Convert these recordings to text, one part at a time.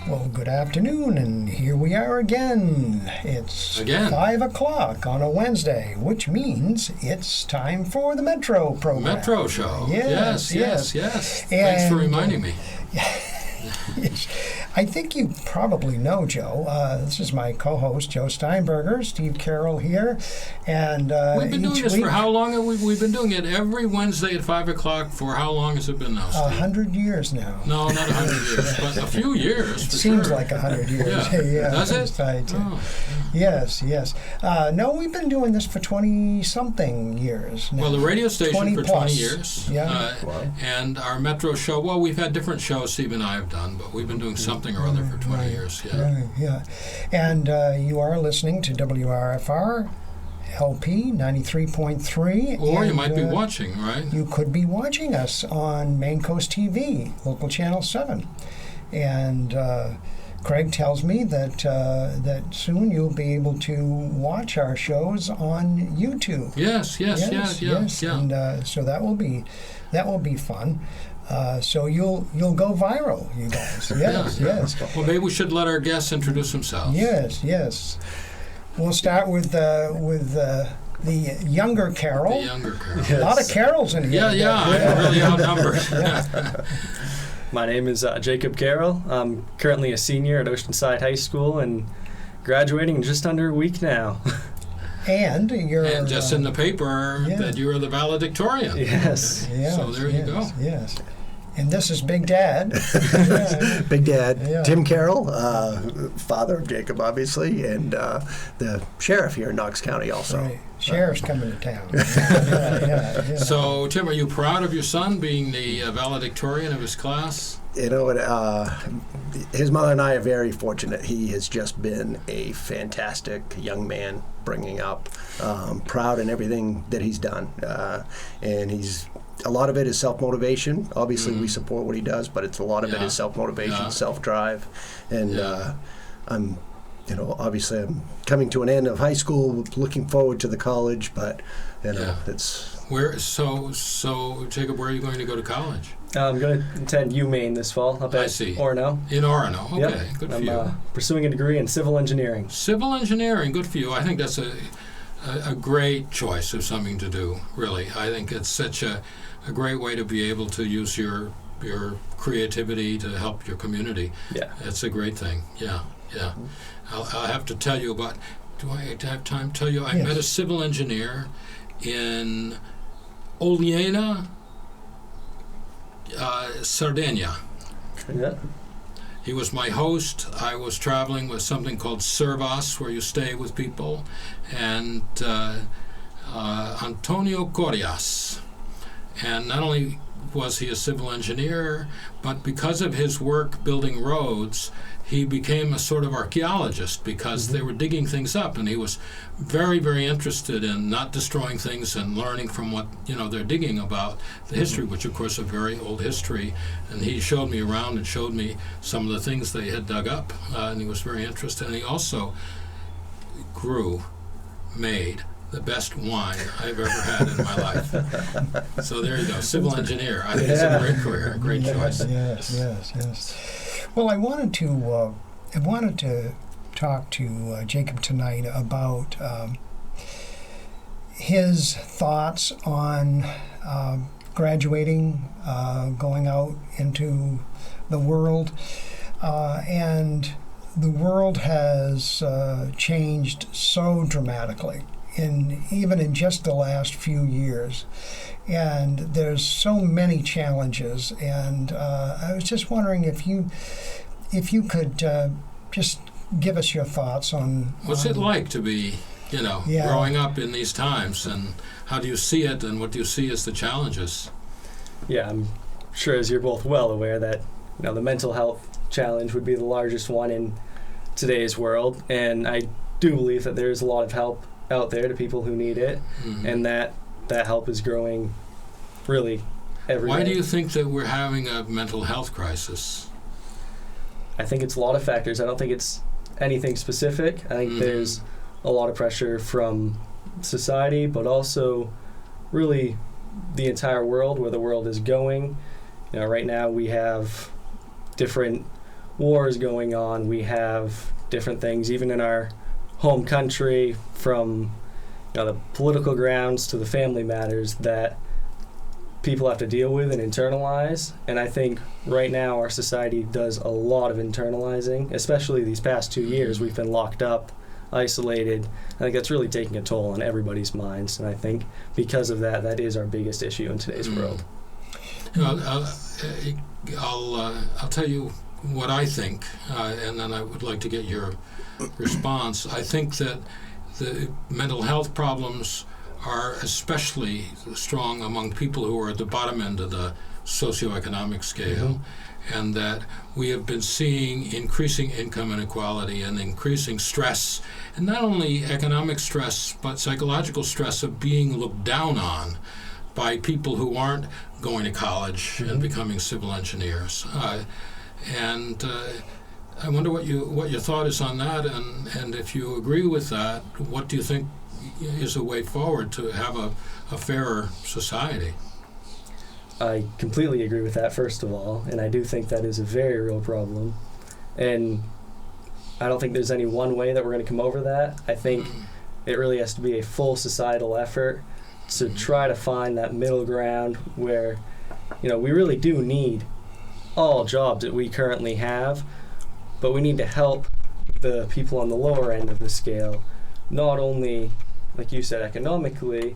Well, good afternoon, and here we are again. It's 5 o'clock on a Wednesday, which means it's time for the Metro program. Metro show. Yes. Thanks for reminding me. Yes. I think you probably know Joe. This is my co-host, Joe Steinberger, Steve Carroll here. And we've been doing this for how long? We've been doing it every Wednesday at 5 o'clock for how long has it been now, Steve? 100 years now. No, not 100 years, but a few years. It seems like 100 years. Yeah. Does it? Right. Oh. Yes. No, we've been doing this for 20-something years now. Well, the radio station for 20 years. Yeah. And our Metro show, well, we've had different shows Steve and I have done, but we've been doing something or other for 20 years. Yeah. And you are listening to WRFR LP 93.3. Or you might be watching, right? You could be watching us on Maine Coast TV, local channel 7. And Craig tells me that soon you'll be able to watch our shows on YouTube. Yes. And so that will be fun. So you'll go viral, you guys. Yes. Well, maybe we should let our guests introduce themselves. Yes. We'll start with the younger Carroll. The younger Carroll. Yes. A lot of Carrolls in here. Yeah. I'm really outnumbered. My name is Jacob Carroll. I'm currently a senior at Oceanside High School and graduating in just under a week now. And you're... And just in the paper that you're the valedictorian. Yes. So there you go. Yes. And this is Big Dad. Big Dad, Tim Carroll, father of Jacob, obviously, and the sheriff here in Knox County also. Right. Sheriff's coming to town. Yeah. So, Tim, are you proud of your son being the valedictorian of his class? You know what? His mother and I are very fortunate. He has just been a fantastic young man bringing up, proud in everything that he's done. And a lot of it is self-motivation. Obviously, we support what he does, but a lot of it is self-motivation, self-drive. And obviously I'm coming to an end of high school, looking forward to the college, but, it's... So, Jacob, where are you going to go to college? I'm going to attend UMaine this fall up at Orono. In Orono, okay, good for you. I'm pursuing a degree in civil engineering. Civil engineering, good for you. I think that's a great choice of something to do, really. I think it's such a great way to be able to use your creativity to help your community. Yeah. It's a great thing, yeah. I'll have to tell you about, do I have time to tell you? I met a civil engineer in Oliena, Sardinia. Yeah. He was my host. I was traveling with something called Servas, where you stay with people, and Antonio Corias. And not only was he a civil engineer, but because of his work building roads, he became a sort of archaeologist because they were digging things up, and he was very, very interested in not destroying things and learning from what they're digging about the history, which of course is a very old history. And he showed me around and showed me some of the things they had dug up, and he was very interested. And he also made the best wine I've ever had in my life. So there you go, civil engineer. I think it's a great career, a great choice. Yes. Well, I wanted to talk to Jacob tonight about his thoughts on graduating, going out into the world, and the world has changed so dramatically. Even in just the last few years. And there's so many challenges, and I was just wondering if you could just give us your thoughts on... What's it like to be, growing up in these times, and how do you see it, and what do you see as the challenges? Yeah, I'm sure as you're both well aware that the mental health challenge would be the largest one in today's world, and I do believe that there's a lot of help out there to people who need it, and that help is growing really every day. Why do you think that we're having a mental health crisis? I think it's a lot of factors. I don't think it's anything specific. I think there's a lot of pressure from society, but also really the entire world, where the world is going. Right now we have different wars going on. We have different things, even in our home country, from the political grounds to the family matters that people have to deal with and internalize. And I think right now our society does a lot of internalizing, especially these past 2 years. We've been locked up, isolated. I think that's really taking a toll on everybody's minds. And I think because of that, that is our biggest issue in today's world. I'll tell you what I think, and then I would like to get your response. I think that the mental health problems are especially strong among people who are at the bottom end of the socioeconomic scale, and that we have been seeing increasing income inequality and increasing stress, and not only economic stress, but psychological stress of being looked down on by people who aren't going to college and becoming civil engineers. I wonder what your thought is on that, and if you agree with that, what do you think is a way forward to have a fairer society? I completely agree with that, first of all, and I do think that is a very real problem. And I don't think there's any one way that we're going to come over that. I think it really has to be a full societal effort to try to find that middle ground where, we really do need all jobs that we currently have, but we need to help the people on the lower end of the scale, not only, like you said, economically,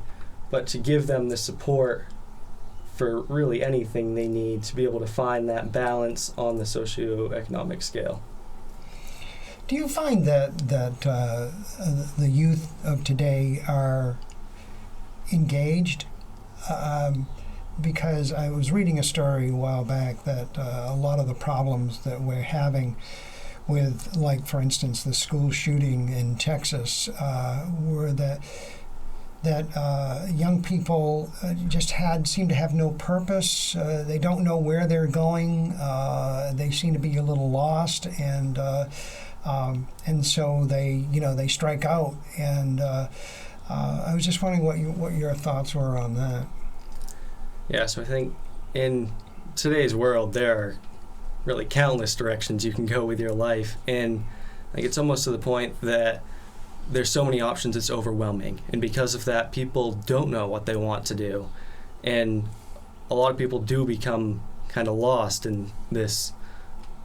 but to give them the support for really anything they need to be able to find that balance on the socioeconomic scale. Do you find that the youth of today are engaged? Because I was reading a story a while back that a lot of the problems that we're having with, like, for instance, the school shooting in Texas, were that young people just seem to have no purpose. They don't know where they're going. They seem to be a little lost, and so they strike out. And I was just wondering what your thoughts were on that. Yeah, so I think in today's world there are really countless directions you can go with your life, and like it's almost to the point that there's so many options it's overwhelming, and because of that people don't know what they want to do, and a lot of people do become kind of lost in this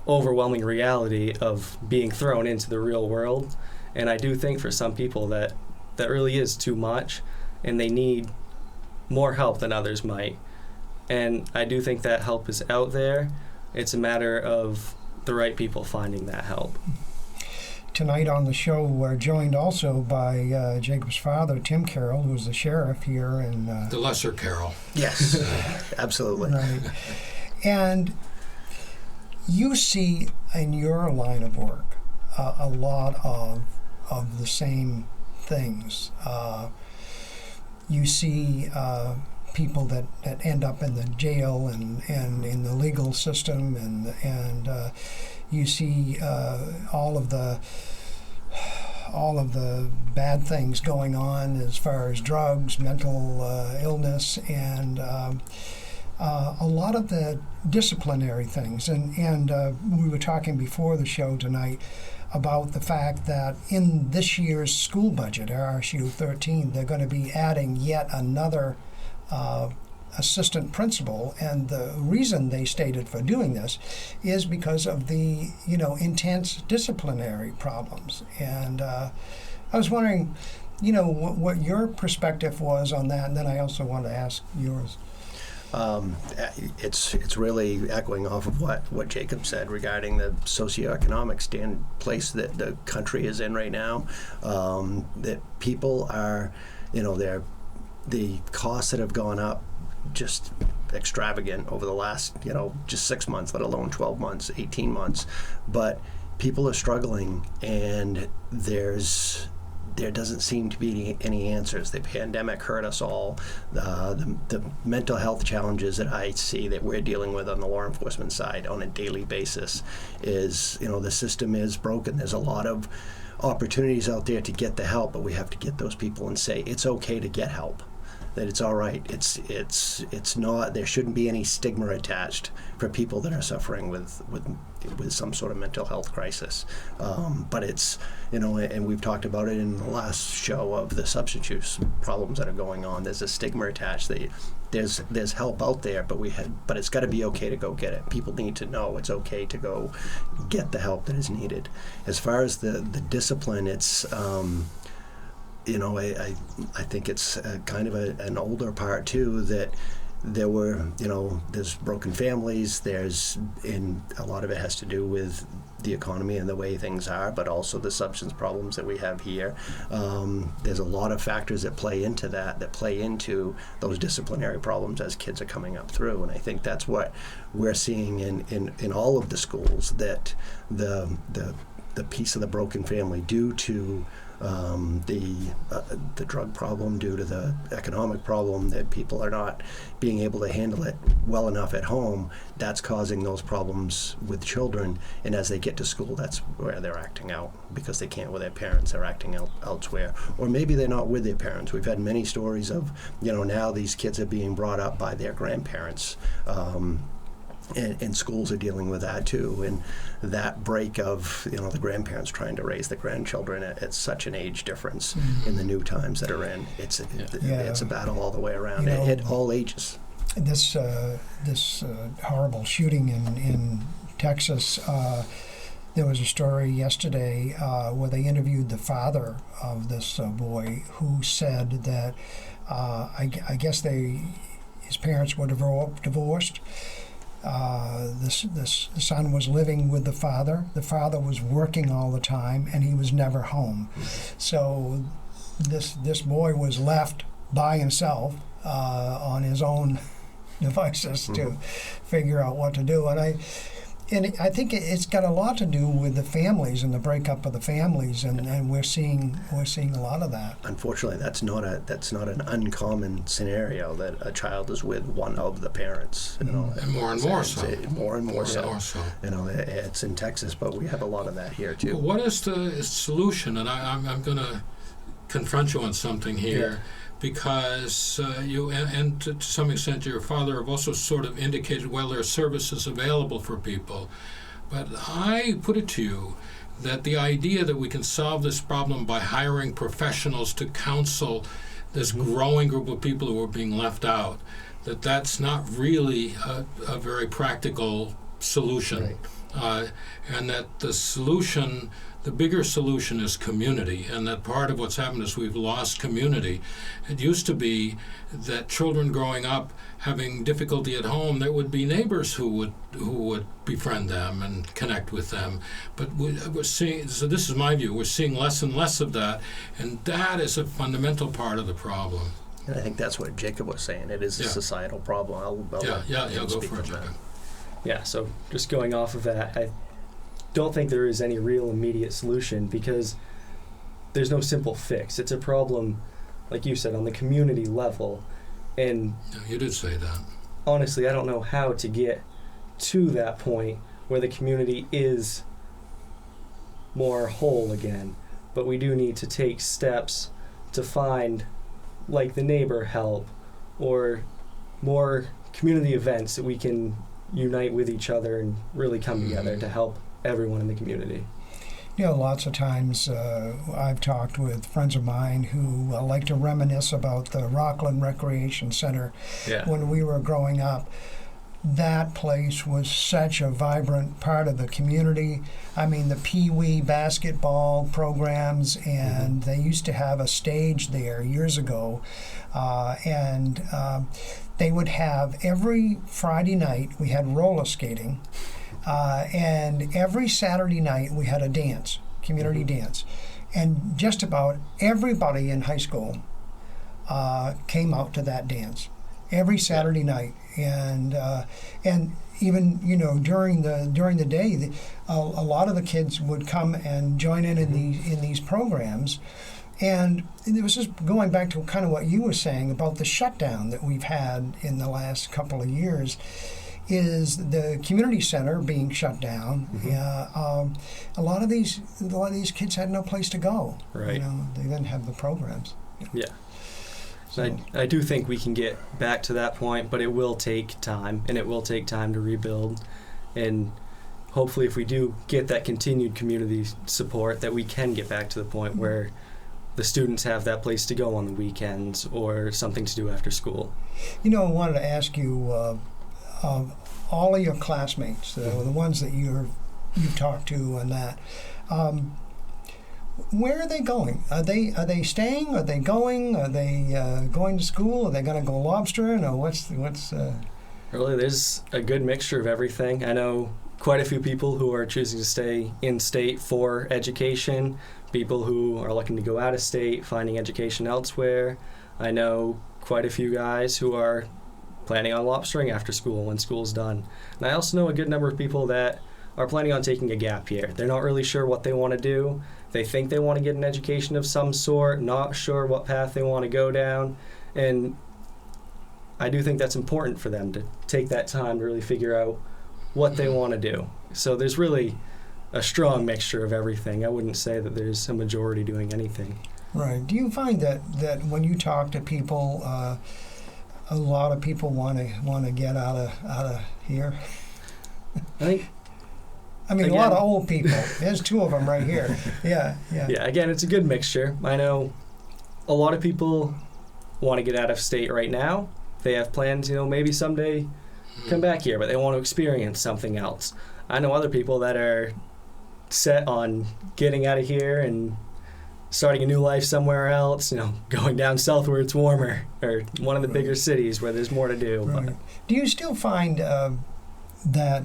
overwhelming reality of being thrown into the real world. And I do think for some people that really is too much, and they need more help than others might. And I do think that help is out there. It's a matter of the right people finding that help. Tonight on the show, we're joined also by Jacob's father, Tim Carroll, who's the sheriff here in... the lesser Carroll. Yes, absolutely. Right. And you see in your line of work a lot of the same things. You see people that end up in the jail and in the legal system, and you see all of the bad things going on as far as drugs, mental illness, and a lot of the disciplinary things. And we were talking before the show tonight about the fact that in this year's school budget, RSU 13, they're going to be adding yet another assistant principal, and the reason they stated for doing this is because of the intense disciplinary problems. And I was wondering what your perspective was on that, and then I also want to ask yours. It's really echoing off of what Jacob said regarding the socioeconomic place that the country is in right now. That people are, the costs that have gone up just extravagant over the last, just 6 months, let alone 12 months, 18 months. But people are struggling, and there doesn't seem to be any answers. The pandemic hurt us all. The mental health challenges that I see that we're dealing with on the law enforcement side on a daily basis is, the system is broken. There's a lot of opportunities out there to get the help, but we have to get those people and say it's okay to get help. that it's all right. It's not. There shouldn't be any stigma attached for people that are suffering with some sort of mental health crisis. But it's, and we've talked about it in the last show of the substance use problems that are going on. There's a stigma attached that there's help out there, but it's got to be okay to go get it. People need to know it's okay to go get the help that is needed. As far as the discipline, it's I think it's kind of an older part too, that there were, there's broken families, and a lot of it has to do with the economy and the way things are, but also the substance problems that we have here. There's a lot of factors that play into those disciplinary problems as kids are coming up through, and I think that's what we're seeing in all of the schools, that the piece of the broken family due to the drug problem, due to the economic problem, that people are not being able to handle it well enough at home, that's causing those problems with children. And as they get to school, that's where they're acting out, because they can't with their parents, they're acting out elsewhere. Or maybe they're not with their parents. We've had many stories of, now these kids are being brought up by their grandparents. And schools are dealing with that too, and that break of the grandparents trying to raise the grandchildren at such an age difference in the new times that are in. It's a battle all the way around. It hit all ages. This horrible shooting in Texas. There was a story yesterday where they interviewed the father of this boy, who said that I guess his parents were divorced. The son was living with the father. The father was working all the time, and he was never home. So this boy was left by himself on his own devices to figure out what to do. And I think it's got a lot to do with the families and the breakup of the families, and we're seeing a lot of that. Unfortunately, that's not an uncommon scenario, that a child is with one of the parents. And more and more so. More and more so. It's in Texas, but we have a lot of that here too. But what is the solution? And I'm going to confront you on something here. Yeah. Because you and to some extent your father have also sort of indicated, well, there are services available for people. But I put it to you that the idea that we can solve this problem by hiring professionals to counsel this growing group of people who are being left out, that's not really a very practical solution. Right. And that the bigger solution is community, and that part of what's happened is we've lost community. It used to be that children growing up having difficulty at home, there would be neighbors who would befriend them and connect with them. But we're seeing, so this is my view, we're seeing less and less of that, and that is a fundamental part of the problem. And I think that's what Jacob was saying. It is a societal problem. I'll go for it, Jacob. Yeah, so just going off of that, I don't think there is any real immediate solution, because there's no simple fix. It's a problem, like you said, on the community level. And you did say that. Honestly, I don't know how to get to that point where the community is more whole again. But we do need to take steps to find, like the neighbor help, or more community events that we can unite with each other and really come together to help everyone in the community. Lots of times I've talked with friends of mine who like to reminisce about the Rockland Recreation Center when we were growing up. That place was such a vibrant part of the community. I mean, the Pee-wee basketball programs, and they used to have a stage there years ago, and they would have every Friday night, we had roller skating, and every Saturday night we had a dance, community dance. And just about everybody in high school came out to that dance every Saturday night. And even during the day, a lot of the kids would come and join in these programs. And it was just going back to kind of what you were saying about the shutdown that we've had in the last couple of years. Is the community center being shut down? A lot of these kids had no place to go. Right. They didn't have the programs. Yeah. I do think we can get back to that point, but it will take time, and it will take time to rebuild. And hopefully if we do get that continued community support, that we can get back to the point where the students have that place to go on the weekends or something to do after school. You know, I wanted to ask you, all of your classmates, the ones that you've talked to and that, where are they going? Are they staying? Are they going? Are they going to school? Are they going to go lobstering? Or what's? Really, there's a good mixture of everything. I know quite a few people who are choosing to stay in state for education, people who are looking to go out of state, finding education elsewhere. I know quite a few guys who are planning on lobstering after school when school's done. And I also know a good number of people that are planning on taking a gap year. They're not really sure what they want to do. They think they want to get an education of some sort, not sure what path they want to go down. And I do think that's important for them to take that time to really figure out what they want to do. So there's really a strong mixture of everything. I wouldn't say that there's a majority doing anything. Right. Do you find that when you talk to people, a lot of people want to get out of here? I think. I mean, Again, a lot of old people. There's two of them right here. Yeah. Yeah, again, it's a good mixture. I know a lot of people want to get out of state right now. They have plans, maybe someday come back here, but they want to experience something else. I know other people that are set on getting out of here and starting a new life somewhere else, going down south where it's warmer, or one of the bigger cities where there's more to do. Right. Do you still find that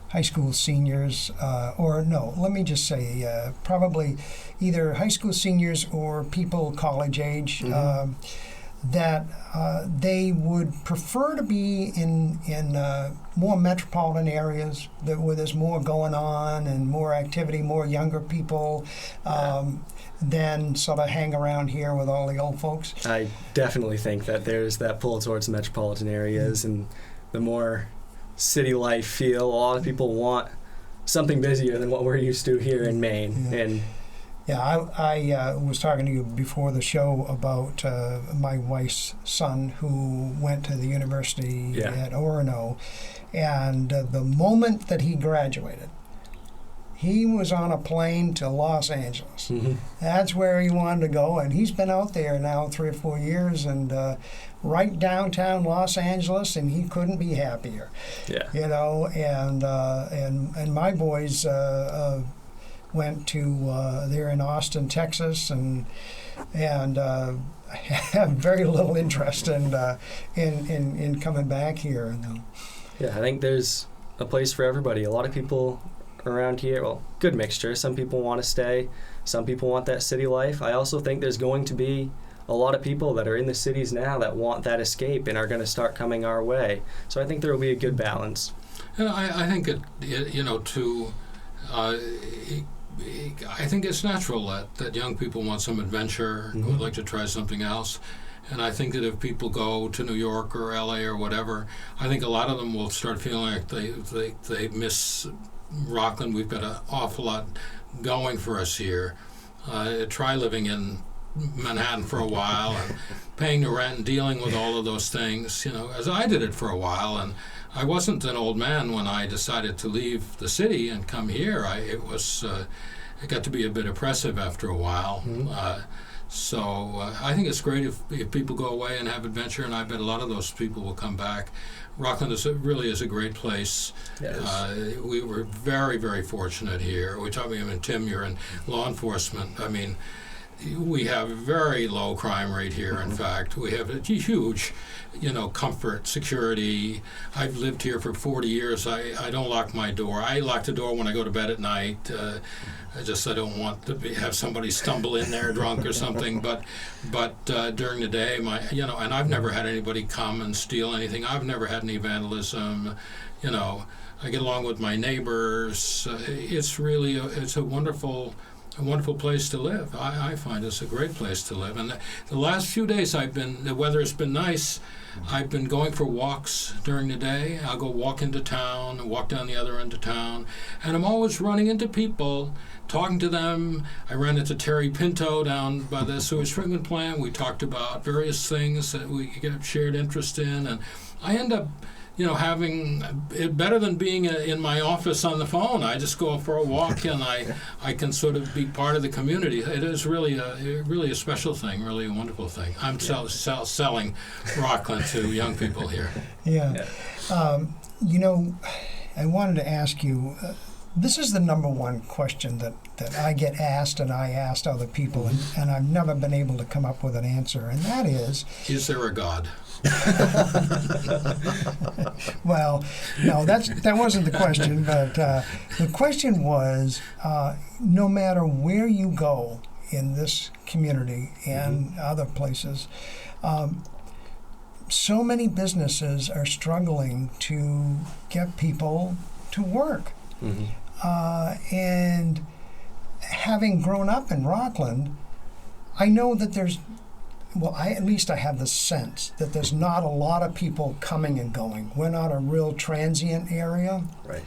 high school seniors, or no, let me just say, probably either high school seniors or people college age, that they would prefer to be in more metropolitan areas where there's more going on and more activity, more younger people, than sort of hang around here with all the old folks? I definitely think that there's that pull towards the metropolitan areas and the more city life feel. A lot of people want something busier than what we're used to here in Maine. And I was talking to you before the show about my wife's son who went to the university at Orono, and the moment that he graduated, he was on a plane to Los Angeles. That's where he wanted to go, and he's been out there now 3 or 4 years, and right downtown Los Angeles, and he couldn't be happier. And my boys went to they're in Austin, Texas, and have very little interest in coming back here. Yeah, I think there's a place for everybody. A lot of people around here, good mixture. Some people want to stay. Some people want that city life. I also think there's going to be a lot of people that are in the cities now that want that escape and are going to start coming our way. So I think there will be a good balance. I think I think it's natural that young people want some adventure, would like to try something else. And I think that if people go to New York or LA or whatever, I think a lot of them will start feeling like they miss Rockland. We've got an awful lot going for us here. Try living in Manhattan for a while and paying the rent and dealing with all of those things, as I did it for a while. And I wasn't an old man when I decided to leave the city and come here. It got to be a bit oppressive after a while. So I think it's great if people go away and have adventure, and I bet a lot of those people will come back. Rockland really is a great place. Yes. We were very, very fortunate here. Tim, you're in law enforcement. I mean, we have a very low crime rate here. In fact, we have a huge, comfort, security. I've lived here for 40 years. I don't lock my door. I lock the door when I go to bed at night. I don't want to have somebody stumble in there drunk or something. But during the day, and I've never had anybody come and steal anything. I've never had any vandalism. I get along with my neighbors. It's really it's a wonderful place to live. I find it's a great place to live. And the last few days the weather has been nice. I've been going for walks during the day. I'll go walk into town, walk down the other end of town, and I'm always running into people, talking to them. I ran into Terry Pinto down by the sewage treatment plant. We talked about various things that we get shared interest in, and I end up having it better than being in my office on the phone. I just go for a walk and I can sort of be part of the community. It is really a special thing, really a wonderful thing. I'm selling Rockland to young people here. Yeah. I wanted to ask you, this is the number one question that I get asked and I asked other people, and I've never been able to come up with an answer, and that is there a God? Well, no, that wasn't the question, but the question was, no matter where you go in this community and other places, so many businesses are struggling to get people to work. And having grown up in Rockland, I know that at least I have the sense that there's not a lot of people coming and going. We're not a real transient area. Right.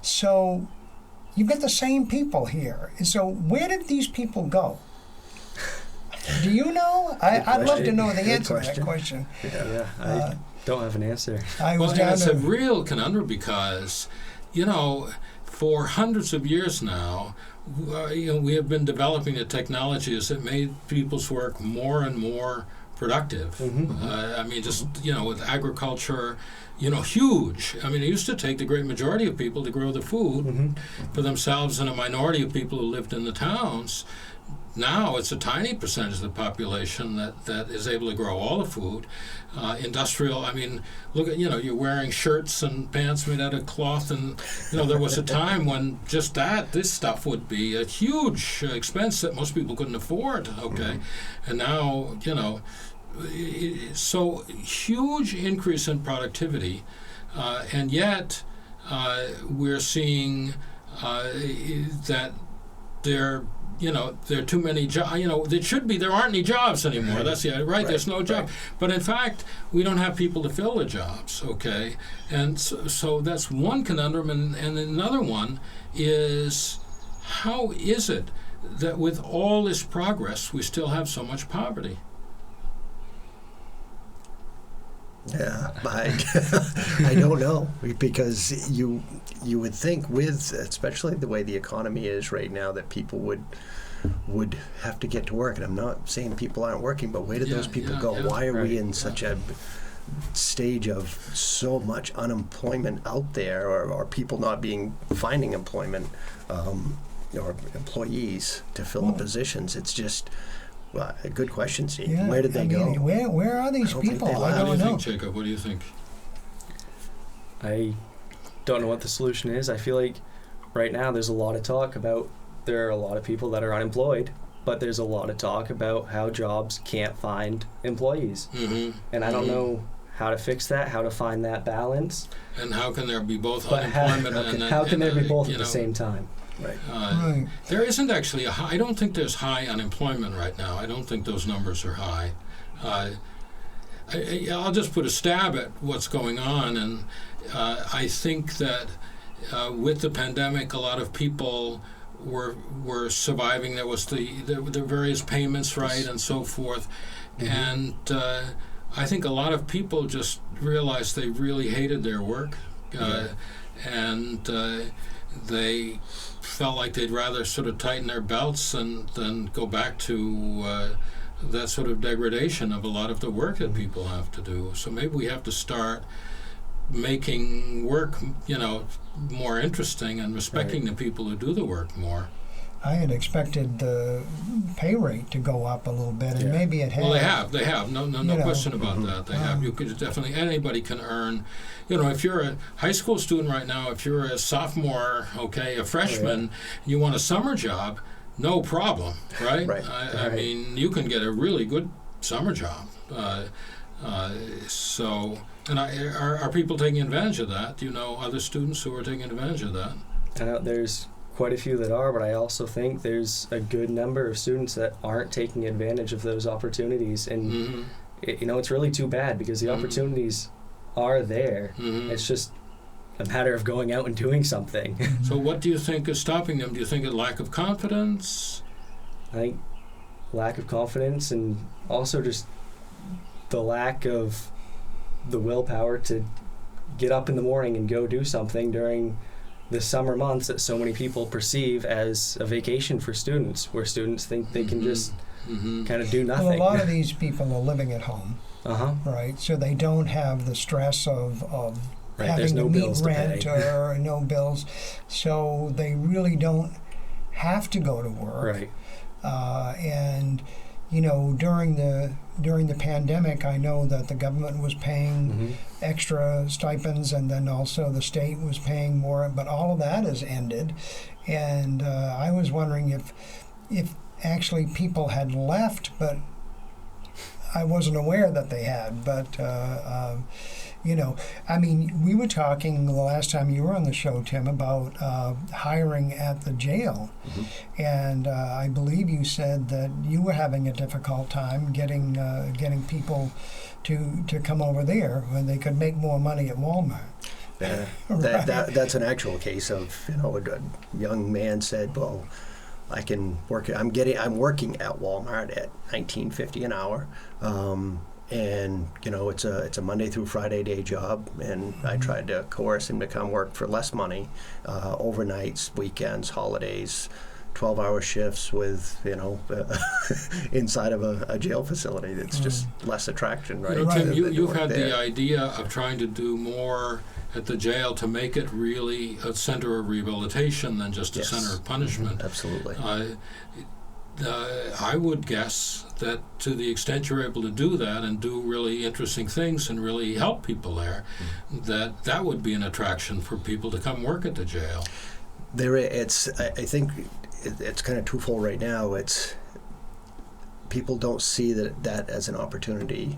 So you've got the same people here. So where did these people go? Do you know? I'd love to know the answer to that question. Yeah, I don't have an answer. It's a real conundrum because, for hundreds of years now, we have been developing the technologies that made people's work more and more productive. With agriculture, huge. I mean, it used to take the great majority of people to grow the food for themselves and a minority of people who lived in the towns. Now it's a tiny percentage of the population that is able to grow all the food. Industrial, look at, you're wearing shirts and pants made out of cloth, and, there was a time when just this stuff would be a huge expense that most people couldn't afford, okay? And now, so huge increase in productivity, and yet we're seeing that there are too many jobs. There aren't any jobs anymore. Right. That's right. There's no job. Right. But in fact, we don't have people to fill the jobs. Okay, and so that's one conundrum. And another one is, how is it that with all this progress, we still have so much poverty? Yeah, I don't know, because you would think, with especially the way the economy is right now, that people would have to get to work. And I'm not saying people aren't working, but where did those people go? Why are we in such a stage of so much unemployment out there, or people not finding employment, or employees to fill the positions? It's just. Well, a good question, Steve. Yeah, where did they go? Where are these people? What do you think, Jacob? What do you think? I don't know what the solution is. I feel like right now there's a lot of talk about there are a lot of people that are unemployed, but there's a lot of talk about how jobs can't find employees. And I don't know how to fix that, how to find that balance. And how can there be both unemployment how can there be both at the same time? Right. There isn't actually I don't think there's high unemployment right now. I don't think those numbers are high. I'll just put a stab at what's going on, and I think that with the pandemic, a lot of people were surviving. There was the various payments, right, and so forth, and I think a lot of people just realized they really hated their work, and they felt like they'd rather sort of tighten their belts than go back to that sort of degradation of a lot of the work that people have to do. So maybe we have to start making work, more interesting and respecting the people who do the work more. I had expected the pay rate to go up a little bit, and maybe it has. Well, they have. No question about that. They have. You could definitely, anybody can earn. If you're a high school student right now, if you're a sophomore, a freshman, you want a summer job, no problem, right? Right. I mean, you can get a really good summer job. Are people taking advantage of that? Do you know other students who are taking advantage of that? There's quite a few that are, but I also think there's a good number of students that aren't taking advantage of those opportunities. And it's really too bad because the opportunities are there. It's just a matter of going out and doing something. So what do you think is stopping them? Do you think a lack of confidence? I think lack of confidence, and also just the lack of the willpower to get up in the morning and go do something during the summer months that so many people perceive as a vacation for students, where students think they can just kind of do nothing. Well, a lot of these people are living at home, right? So they don't have the stress of Right, having no to meet bills to rent pay. or no bills. So they really don't have to go to work. Right. And during the pandemic, I know that the government was paying extra stipends, and then also the state was paying more. But all of that has ended, and I was wondering if actually people had left, but I wasn't aware that they had. But I mean, we were talking the last time you were on the show, Tim, about hiring at the jail. And I believe you said that you were having a difficult time getting people to come over there when they could make more money at Walmart. That's an actual case of, a young man said, well, I can work. I'm working at Walmart at $19.50 an hour. And it's a Monday through Friday day job, and I tried to coerce him to come work for less money, overnights, weekends, holidays, 12-hour shifts with inside of a jail facility. That's just less attraction, right? Tim, you've had the idea of trying to do more at the jail to make it really a center of rehabilitation than just a center of punishment. Absolutely. I would guess that to the extent you're able to do that and do really interesting things and really help people there, that would be an attraction for people to come work at the jail. I think it's kind of twofold right now. It's people don't see that as an opportunity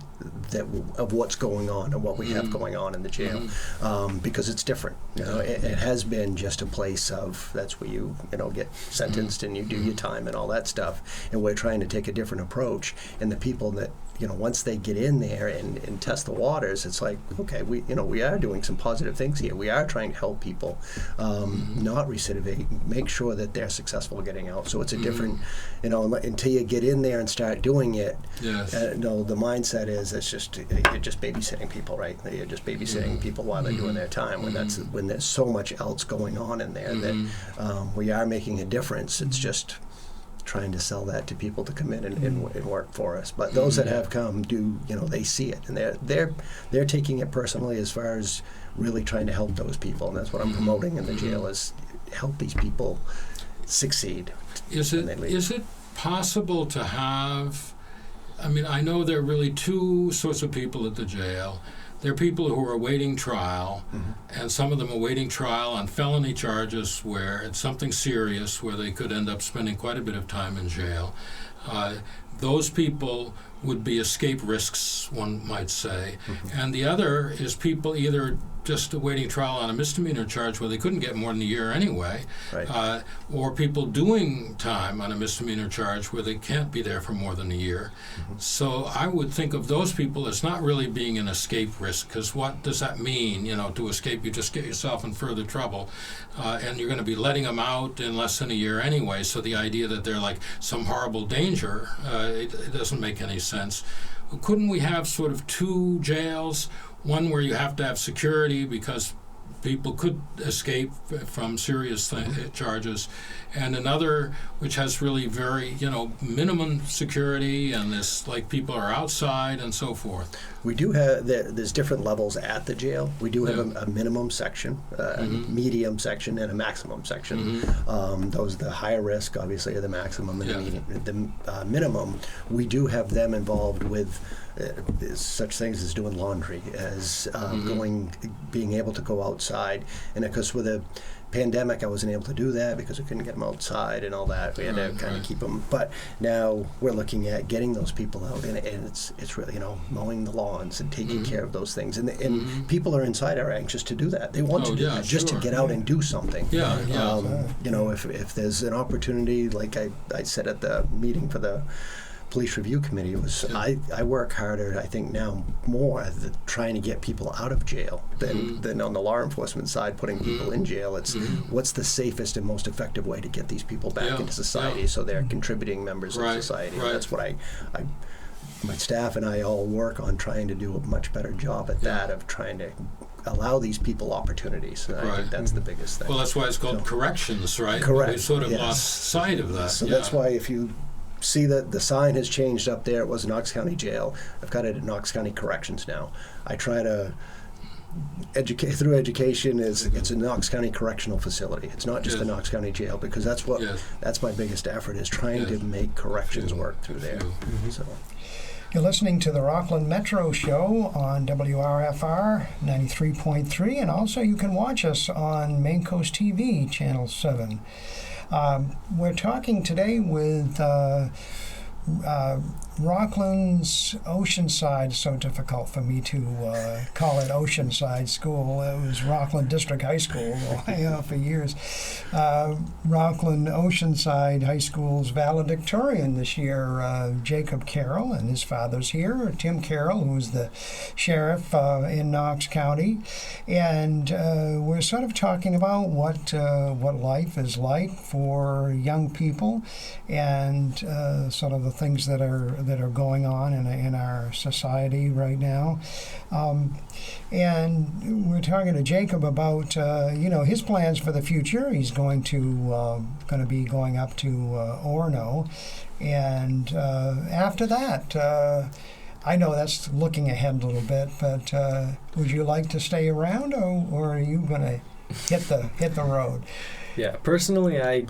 of what's going on and what we have going on in the jail, because it's different. It has been just a place of that's where you get sentenced and you do your time and all that stuff. And we're trying to take a different approach. And the people that once they get in there and test the waters, it's like, okay, we are doing some positive things here. We are trying to help people not recidivate, make sure that they're successful getting out. So it's a different, until you get in there and start doing it. Yes. The mindset is you're just babysitting people, right? You're just babysitting people while they're doing their time. When there's so much else going on in there that we are making a difference. It's just trying to sell that to people to come in and work for us. But those that have come they see it, and they're taking it personally as far as really trying to help those people. And that's what I'm promoting in the jail, is help these people succeed. Is it possible to have, I know there are really two sorts of people at the jail. There are people who are awaiting trial, and some of them are awaiting trial on felony charges where it's something serious, where they could end up spending quite a bit of time in jail. Those people would be escape risks, one might say. And the other is people either just awaiting trial on a misdemeanor charge where they couldn't get more than a year anyway, right. Or people doing time on a misdemeanor charge where they can't be there for more than a year. So I would think of those people as not really being an escape risk, because what does that mean? To escape, you just get yourself in further trouble, and you're going to be letting them out in less than a year anyway. So the idea that they're like some horrible danger, it doesn't make any sense. Couldn't we have sort of two jails? One where you have to have security because people could escape from serious charges, and another which has really very, minimum security, and this like people are outside and so forth. We do have there's different levels at the jail. We do have a minimum section, a medium section, and a maximum section. Those the higher risk, obviously, are the maximum, and the medium, the minimum. We do have them involved with such things as doing laundry, as being able to go outside. And of course, with a pandemic, I wasn't able to do that because we couldn't get them outside and all that. We had to kind of keep them. But now we're looking at getting those people out, and it's really mowing the lawns and taking care of those things. And people are inside are anxious to do that. They want to do that just to get out and do something. Yeah. If there's an opportunity, like I said at the meeting for the police review committee was I work harder, I think now more trying to get people out of jail than on the law enforcement side putting people in jail. It's what's the safest and most effective way to get these people back into society so they're contributing members of society. And that's what my staff and I all work on, trying to do a much better job at that, of trying to allow these people opportunities. And I think that's the biggest thing. Well, that's why it's called corrections, right? Correct. We sort of lost sight of that. So that's why if you see that the sign has changed up there, it was Knox County Jail. I've got it at Knox County Corrections now. I try to educate through education. It's a Knox County Correctional Facility. It's not just the Knox County Jail, because that's what that's my biggest effort, is trying to make corrections work through there. So. You're listening to the Rockland Metro Show on WRFR 93.3, and also you can watch us on Main Coast TV, Channel 7. We're talking today with Rockland's Oceanside. So difficult for me to call it Oceanside School. It was Rockland District High School for years. Rockland Oceanside High School's valedictorian this year, Jacob Carroll, and his father's here, Tim Carroll, who's the sheriff in Knox County. And we're sort of talking about what life is like for young people, and sort of the things that are going on in our society right now. And we're talking to Jacob about his plans for the future. He's going to be going up to Orono, and after that, I know that's looking ahead a little bit, but would you like to stay around, or are you going to hit the road? Yeah, personally, I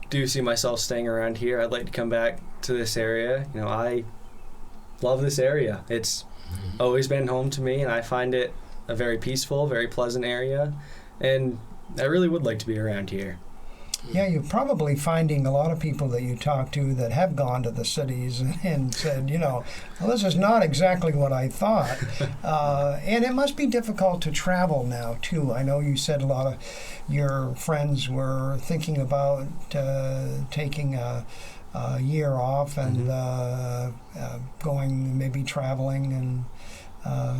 do see myself staying around here. I'd like to come back to this area. I love this area. It's always been home to me, and I find it a very peaceful, very pleasant area, and I really would like to be around here. Yeah, you're probably finding a lot of people that you talk to that have gone to the cities and said, well, this is not exactly what I thought. And it must be difficult to travel now, too. I know you said a lot of your friends were thinking about taking a year off and going, maybe traveling and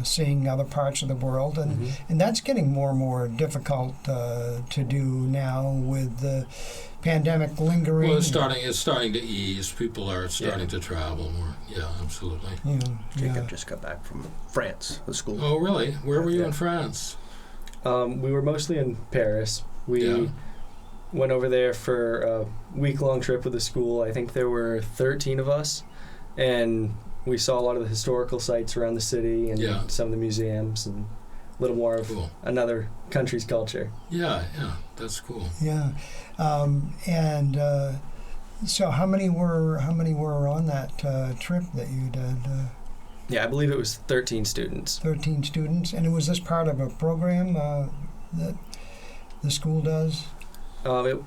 seeing other parts of the world, and that's getting more and more difficult to do now with the pandemic lingering. Well, it's starting to ease. People are starting to travel more. Yeah, absolutely. Jacob just got back from France, the school. Oh, really? Where were you in France? We were mostly in Paris. We went over there for a week-long trip with the school. I think there were 13 of us, and we saw a lot of the historical sites around the city and some of the museums and a little more of another country's culture. Yeah, that's cool. Yeah, and so how many were on that trip that you did? Yeah, I believe it was 13 students. 13 students, and was this part of a program that the school does? It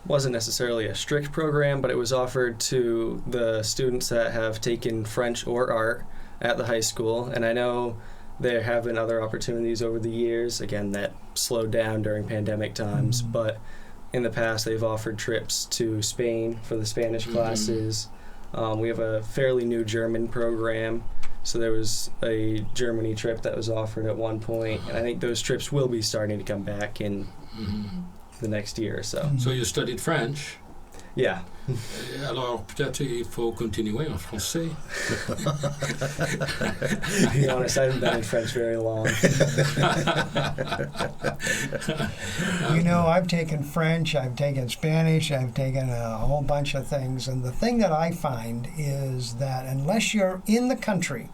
wasn't necessarily a strict program, but it was offered to the students that have taken French or art at the high school, and I know there have been other opportunities over the years, again, that slowed down during pandemic times, but in the past they've offered trips to Spain for the Spanish classes. We have a fairly new German program, so there was a Germany trip that was offered at one point, and I think those trips will be starting to come back in the next year or so. So you studied French? Yeah. Alors peut-être il faut continuer en français. To be honest, I haven't been in French very long. I've taken French, I've taken Spanish, I've taken a whole bunch of things, and the thing that I find is that unless you're in the country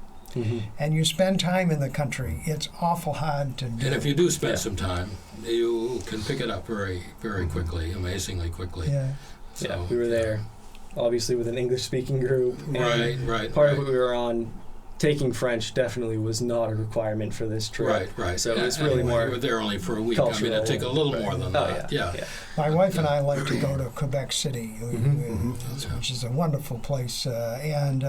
and you spend time in the country, it's awful hard to do. And if you do spend some time, you can pick it up very, very quickly, amazingly quickly. Yeah. So, we were there, obviously, with an English-speaking group. Right. Part of what we were on, taking French definitely was not a requirement for this trip. Right. So it was really more. We were there only for a week. I mean, it'd take a little more than that. Yeah. My wife and I like to go to Quebec City, which is a wonderful place, and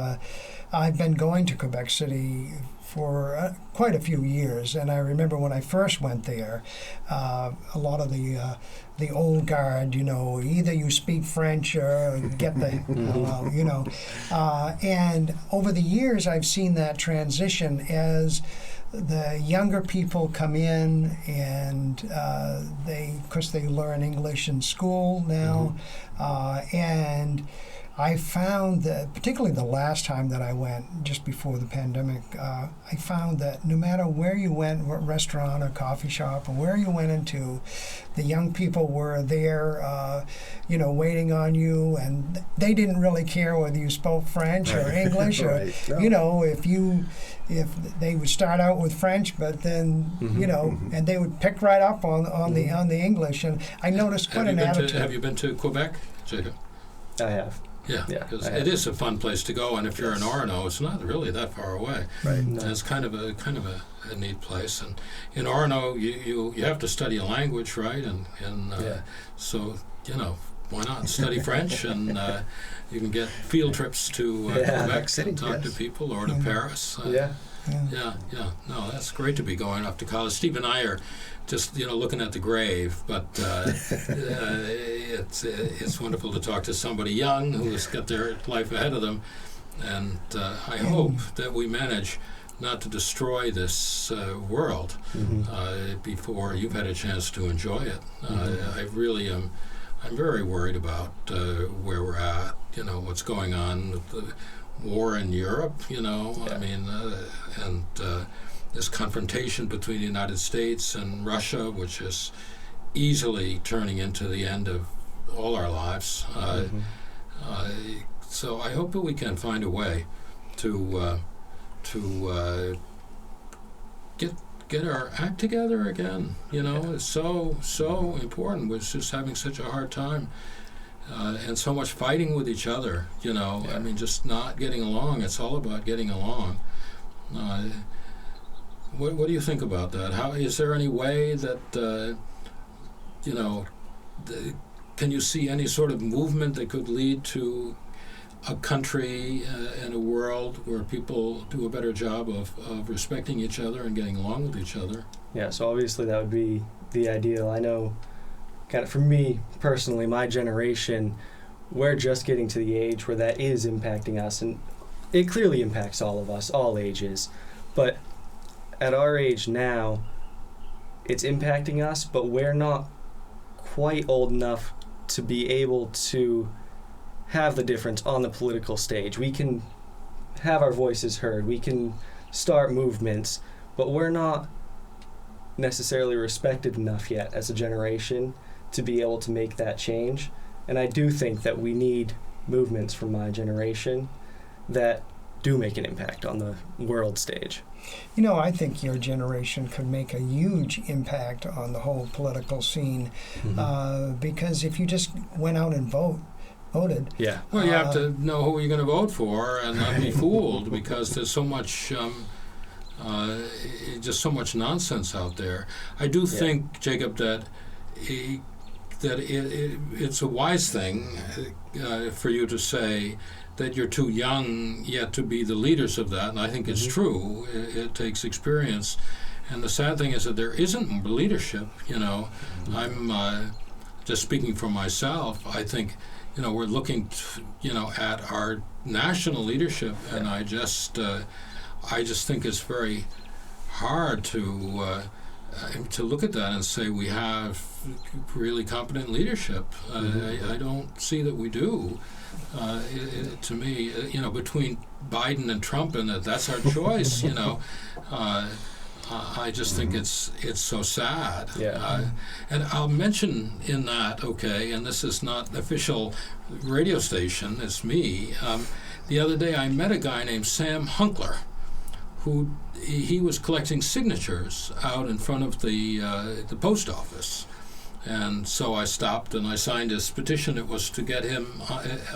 I've been going to Quebec City for quite a few years. And I remember when I first went there, a lot of the old guard, either you speak French or get the and over the years I've seen that transition as the younger people come in, and of course they learn English in school now, and I found that, particularly the last time that I went, just before the pandemic, I found that no matter where you went, what restaurant or coffee shop or where you went into, the young people were there, waiting on you, and they didn't really care whether you spoke French or English, or if they would start out with French, but then and they would pick right up on the English, and I noticed quite an attitude. Have you been to Quebec, Jacob? I have. Yeah, because it is a fun place to go, and if you're in Orono, it's not really that far away. Right. No. And it's kind of a neat place. And in Orono, you have to study a language, right? And so why not study French, and you can get field trips to Quebec and talk to people, or to Paris. Yeah. No, that's great to be going off to college. Steve and I are just looking at the grave, but it's wonderful to talk to somebody young who's got their life ahead of them, and I hope that we manage not to destroy this world before you've had a chance to enjoy it. I really am. I'm very worried about where we're at. What's going on with the war in Europe. I mean, and this confrontation between the United States and Russia, which is easily turning into the end of all our lives. So I hope that we can find a way to get our act together again. It's so important. We're just having such a hard time. And so much fighting with each other, I mean, just not getting along. It's all about getting along. What do you think about that? How is there any way that can you see any sort of movement that could lead to a country and a world where people do a better job of respecting each other and getting along with each other? Yeah, so obviously that would be the ideal. I know, kind of for me personally, my generation, we're just getting to the age where that is impacting us, and it clearly impacts all of us, all ages. But at our age now, it's impacting us, but we're not quite old enough to be able to have the difference on the political stage. We can have our voices heard, we can start movements, but we're not necessarily respected enough yet as a generation to be able to make that change. And I do think that we need movements from my generation that do make an impact on the world stage. I think your generation could make a huge impact on the whole political scene, because if you just went out and voted. Yeah. Well, you have to know who you're going to vote for and not be fooled, because there's so much, just so much nonsense out there. I do think, Jacob, that it's a wise thing for you to say that you're too young yet to be the leaders of that, and I think it's true. It takes experience, and the sad thing is that there isn't leadership. I'm just speaking for myself. I think we're looking at our national leadership, and I just think it's very hard to look at that and say we have really competent leadership. I don't see that we do. To me, between Biden and Trump, and that's our choice. I just think it's so sad. And I'll mention in that, and this is not an official radio station, it's me. The other day I met a guy named Sam Hunkler, who he was collecting signatures out in front of the post office. And so I stopped and I signed his petition. It was to get him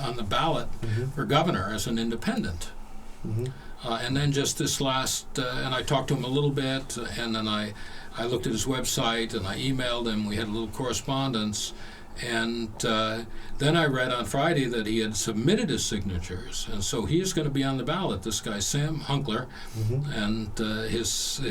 on the ballot for governor as an independent. And then just this last, and I talked to him a little bit, and then I looked at his website and I emailed him. We had a little correspondence, And then I read on Friday that he had submitted his signatures, and so he is going to be on the ballot. This guy, Sam Hunkler, and his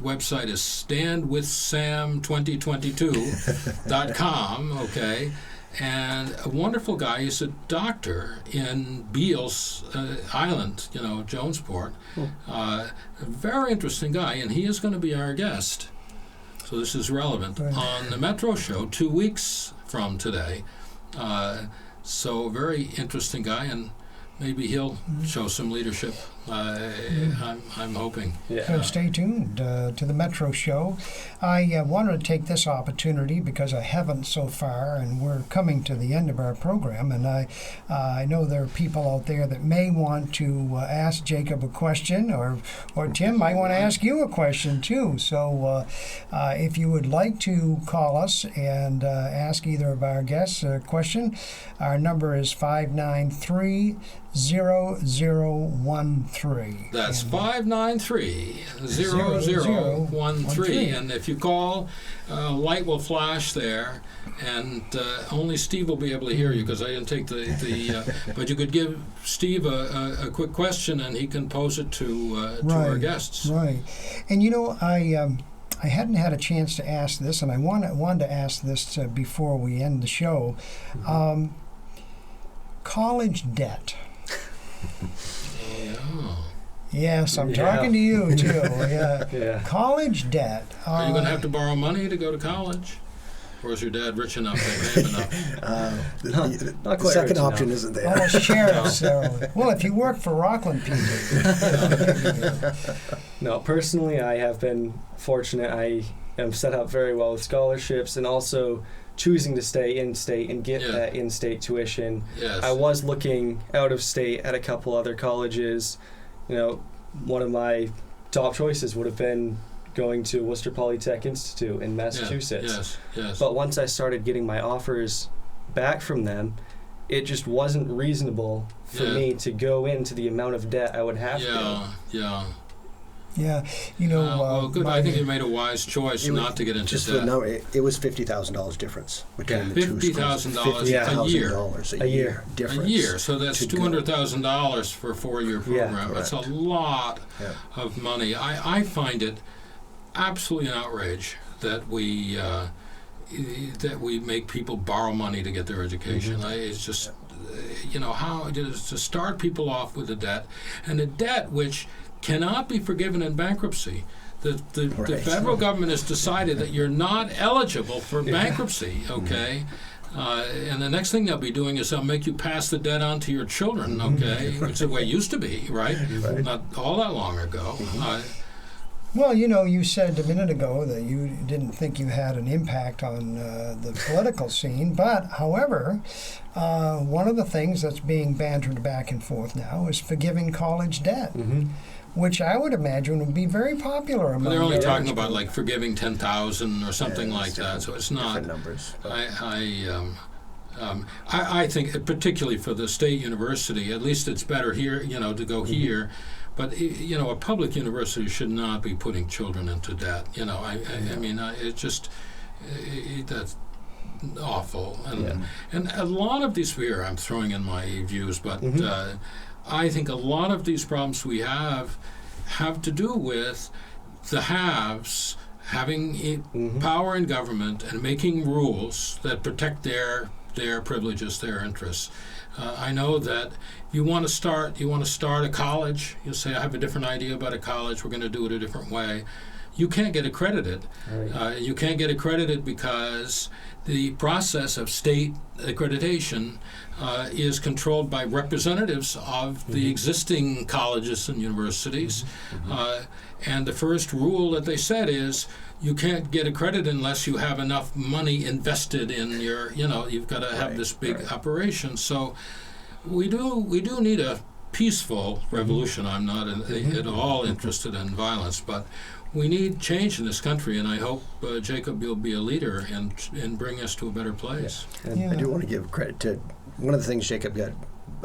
website is standwithsam2022.com. Okay. And a wonderful guy. He's a doctor in Beals Island, Jonesport. A very interesting guy, and he is going to be our guest. So this is relevant on the Metro Show 2 weeks from today. So very interesting guy, and maybe he'll show some leadership. I'm hoping. Yeah. So stay tuned to the Metro Show. I wanted to take this opportunity because I haven't so far, and we're coming to the end of our program, and I know there are people out there that may want to ask Jacob a question, or Tim might want to ask you a question too. So if you would like to call us and ask either of our guests a question, our number is 593-0013. That's 593-0013. And if you call, light will flash there, and only Steve will be able to hear you because I didn't take the but you could give Steve a quick question and he can pose it to our guests. Right. And I hadn't had a chance to ask this, and I wanted to ask this before we end the show. College debt. Yes, I'm talking to you too. Yeah. College debt. Are you going to have to borrow money to go to college? Or is your dad rich enough to pay enough? The second option isn't there. Oh, sheriff. Well, if you work for Rockland PD. No, personally, I have been fortunate. I am set up very well with scholarships and also choosing to stay in-state and get that in-state tuition. Yes. I was looking out of state at a couple other colleges. One of my top choices would have been going to Worcester Polytech Institute in Massachusetts. Yes. But once I started getting my offers back from them, it just wasn't reasonable for me to go into the amount of debt I would have to. Yeah, well, good. I think you made a wise choice not to get into debt. No, it was $50,000 difference between the two schools. $50,000 a year difference. A year, so that's $200,000 for a 4-year program. Yeah, that's a lot of money. I find it absolutely an outrage that we make people borrow money to get their education. It's just, how it is to start people off with a debt, and a debt which cannot be forgiven in bankruptcy. The federal government has decided that you're not eligible for bankruptcy, okay? And the next thing they'll be doing is they'll make you pass the debt on to your children, okay? Which is the way it used to be, right? Not all that long ago. Well, you said a minute ago that you didn't think you had an impact on the political scene, but, however, one of the things that's being bantered back and forth now is forgiving college debt. Which I would imagine would be very popular among. They're only talking about like forgiving 10,000 or something like that, so it's not. Different numbers. I think, particularly for the state university, at least it's better here, to go here. But a public university should not be putting children into debt. I mean, that's awful. And a lot of these here, I'm throwing in my views, but. I think a lot of these problems we have to do with the haves having power in government and making rules that protect their privileges, their interests. I know that you want to start a college. You say, I have a different idea about a college. We're going to do it a different way. You can't get accredited. You can't get accredited because the process of state accreditation is controlled by representatives of the existing colleges and universities. And the first rule that they set is you can't get accredited unless you have enough money invested in your, you've got to have this big operation. So we do need a peaceful revolution. I'm not at all interested in violence, but we need change in this country, and I hope, Jacob, you'll be a leader and bring us to a better place. I do want to give credit to one of the things Jacob got.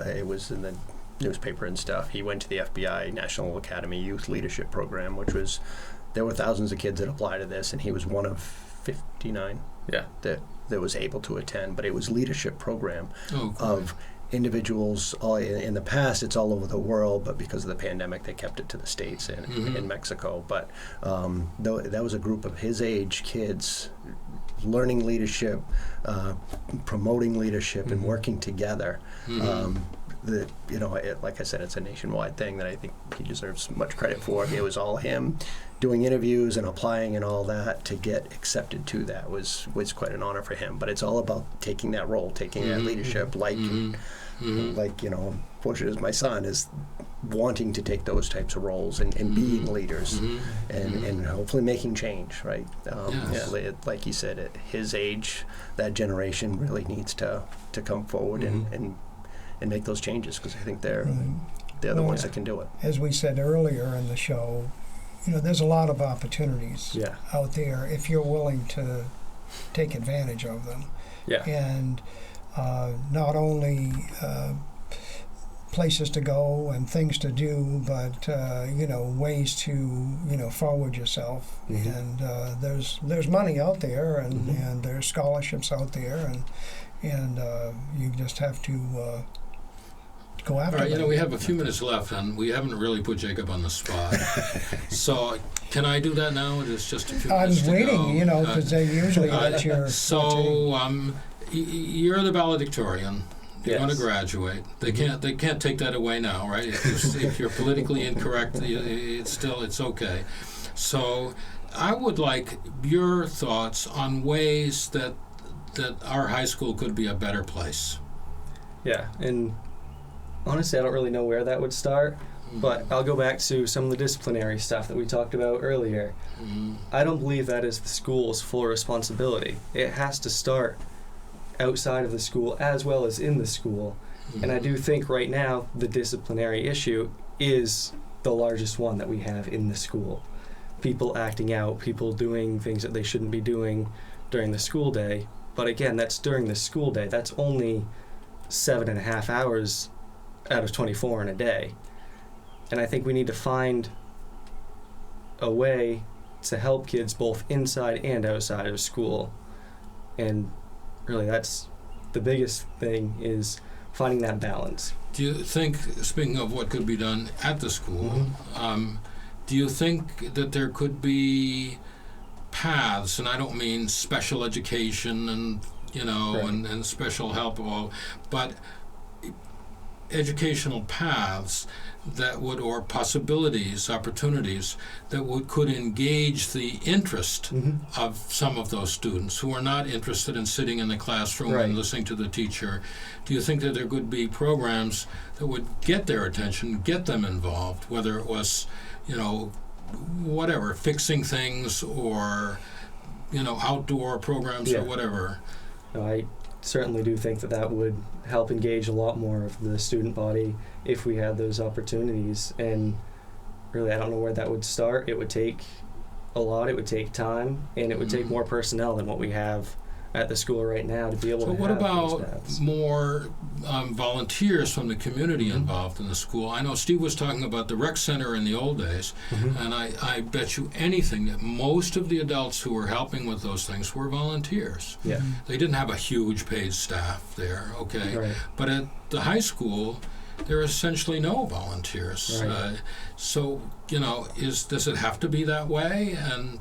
It was in the newspaper and stuff. He went to the FBI National Academy Youth Leadership Program, which was, there were thousands of kids that applied to this, and he was one of 59 that that was able to attend, but it was leadership program Oh, great. of individuals. All in the past, it's all over the world, but because of the pandemic, they kept it to the States and in Mexico. But that was a group of his age kids learning leadership, promoting leadership, and working together. Like I said, it's a nationwide thing that I think he deserves much credit for. It was all him doing interviews and applying and all that to get accepted to that was quite an honor for him. But it's all about taking that role, taking that leadership, like fortunate as my son is wanting to take those types of roles and being leaders and hopefully making change, right? Yes. Like you said, at his age, that generation really needs to come forward and make those changes, because I think they're the ones that can do it. As we said earlier in the show, there's a lot of opportunities out there if you're willing to take advantage of them. Yeah. And not only places to go and things to do, but ways to forward yourself. And there's money out there, and there's scholarships out there, and you just have to go after All right, them. we have a few minutes left, and we haven't really put Jacob on the spot. So, can I do that now? It's just a few I minutes was waiting, to go. because they usually let your... You're the valedictorian. You're going to Yes. graduate. They can't take that away now, right? If you're politically incorrect, it's okay. So, I would like your thoughts on ways that our high school could be a better place. Yeah, and honestly, I don't really know where that would start, but I'll go back to some of the disciplinary stuff that we talked about earlier. I don't believe that is the school's full responsibility. It has to start outside of the school as well as in the school. And I do think right now the disciplinary issue is the largest one that we have in the school. People acting out, people doing things that they shouldn't be doing during the school day. But again, that's during the school day. That's only 7.5 hours out of 24 in a day. And I think we need to find a way to help kids both inside and outside of school. And really, that's the biggest thing, is finding that balance. Do you think, speaking of what could be done at the school, do you think that there could be paths, and I don't mean special education and and special help, but educational paths that would, or possibilities, opportunities that could engage the interest of some of those students who are not interested in sitting in the classroom and listening to the teacher? Do you think that there could be programs that would get their attention, get them involved, whether it was, whatever, fixing things or, outdoor programs or whatever? I certainly do think that would help engage a lot more of the student body if we had those opportunities. And really, I don't know where that would start. It would take a lot. It would take time, and it would take more personnel than what we have at the school right now to be able to have those So what about paths. more volunteers from the community involved in the school? I know Steve was talking about the rec center in the old days, and I bet you anything that most of the adults who were helping with those things were volunteers. Yeah. They didn't have a huge paid staff there, okay? Right. But at the high school, there are essentially no volunteers. Right. So, does it have to be that way? And,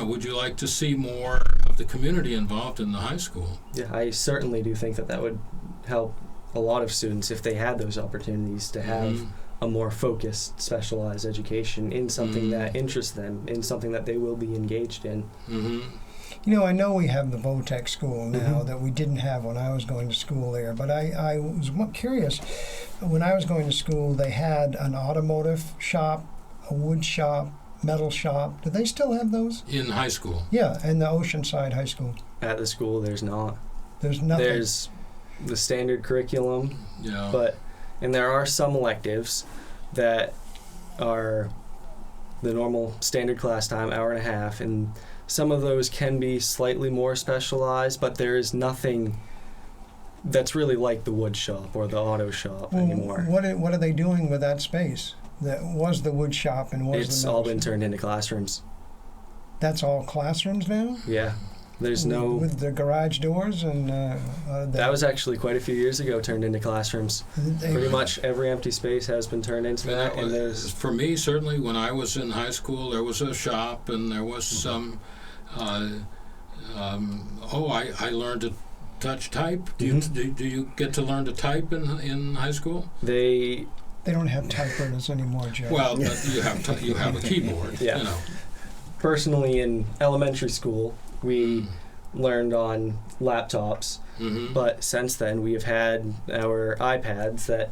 would you like to see more of the community involved in the high school? Yeah, I certainly do think that would help a lot of students if they had those opportunities to have a more focused, specialized education in something that interests them, in something that they will be engaged in. I know we have the Votech school now that we didn't have when I was going to school there, but I was curious. When I was going to school, they had an automotive shop, a wood shop, metal shop. Do they still have those? In high school? Yeah, in the Oceanside High School. At the school, there's not. There's nothing. There's the standard curriculum, Yeah. and there are some electives that are the normal standard class time, hour and a half, and some of those can be slightly more specialized, but there is nothing that's really like the wood shop or the auto shop anymore. What are they doing with that space? That was the wood shop and was It's the all metal been shop? turned into classrooms. That's all classrooms now? Yeah. There's no... With the garage doors and... That was actually quite a few years ago turned into classrooms. Pretty much every empty space has been turned into that. And there's... For me, certainly, when I was in high school, there was a shop and there was some... I learned to touch type. Do you get to learn to type in high school? They don't have typewriters anymore, Joe. Well, but you have a keyboard. Yeah. You know. Personally, in elementary school, we learned on laptops, but since then we have had our iPads that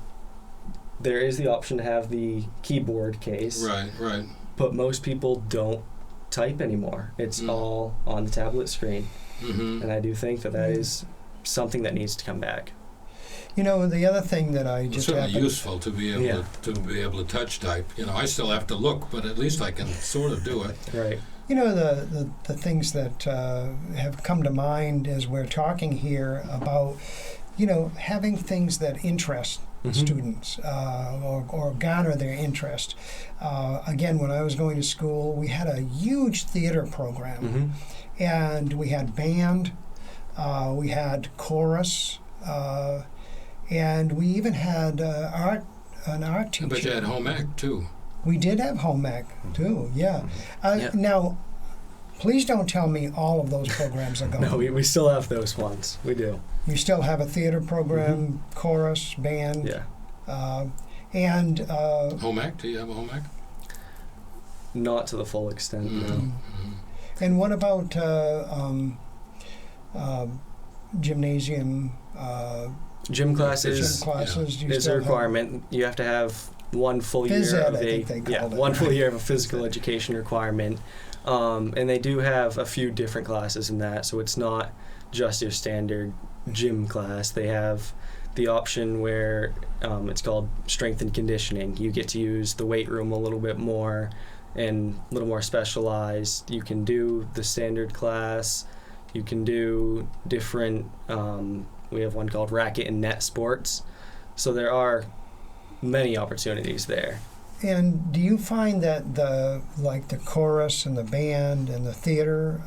there is the option to have the keyboard case. Right. But most people don't type anymore. It's all on the tablet screen. And I do think that is something that needs to come back. You know, the other thing that I just it's certainly useful to be able to touch type. You know, I still have to look, but at least I can sort of do it. Right. You know, the things that have come to mind as we're talking here about, you know, having things that interest students or garner their interest. Again, when I was going to school, we had a huge theater program, and we had band, we had chorus, and we even had an art teacher. But you had home ec too. We did have home ec too, yeah. Now, please don't tell me all of those programs are gone. No, we still have those ones. We do. You still have a theater program, chorus, band. Yeah. And home ec? Do you have a home ec? Not to the full extent, no. And what about gymnasium? Gym classes. Gym classes. Is a requirement. You have to have one full year full year of a physical education requirement. And they do have a few different classes in that, so it's not just your standard gym class. They have the option where it's called strength and conditioning. You get to use the weight room a little bit more and a little more specialized. You can do the standard class. You can do different, we have one called racket and net sports. So there are many opportunities there. And do you find that the chorus and the band and the theater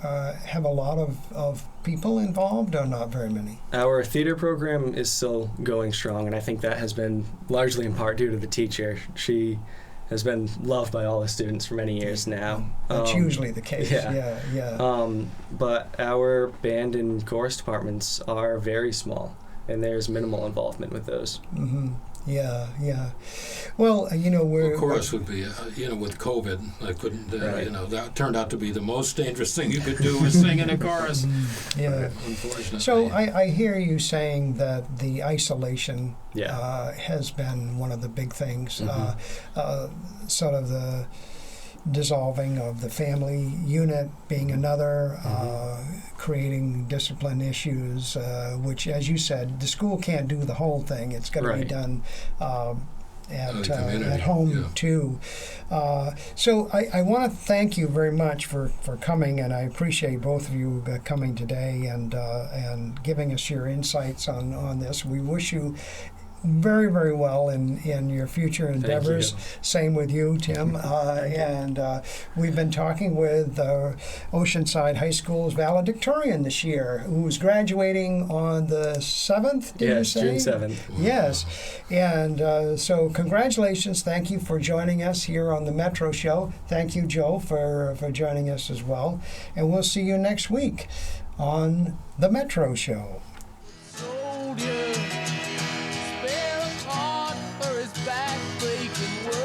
have a lot of people involved, or not very many? Our theater program is still going strong, and I think that has been largely in part due to the teacher. She has been loved by all the students for many years now. That's usually the case. Yeah. But our band and chorus departments are very small, and there's minimal involvement with those. Yeah. Well, chorus would be, with COVID, I couldn't, that turned out to be the most dangerous thing you could do was sing in a chorus. Unfortunately. So I hear you saying that the isolation has been one of the big things, sort of the dissolving of the family unit being another, creating discipline issues, which, as you said, the school can't do the whole thing. It's got to be done at home too. So I want to thank you very much for coming, and I appreciate both of you coming today and giving us your insights on this. We wish you very, very well in your future endeavors. Same with you, Tim. And we've been talking with Oceanside High School's valedictorian this year, who's graduating on the 7th, did you say? June 7th. Yes. And so congratulations. Thank you for joining us here on the Metro Show. Thank you, Joe, for joining us as well. And we'll see you next week on the Metro Show.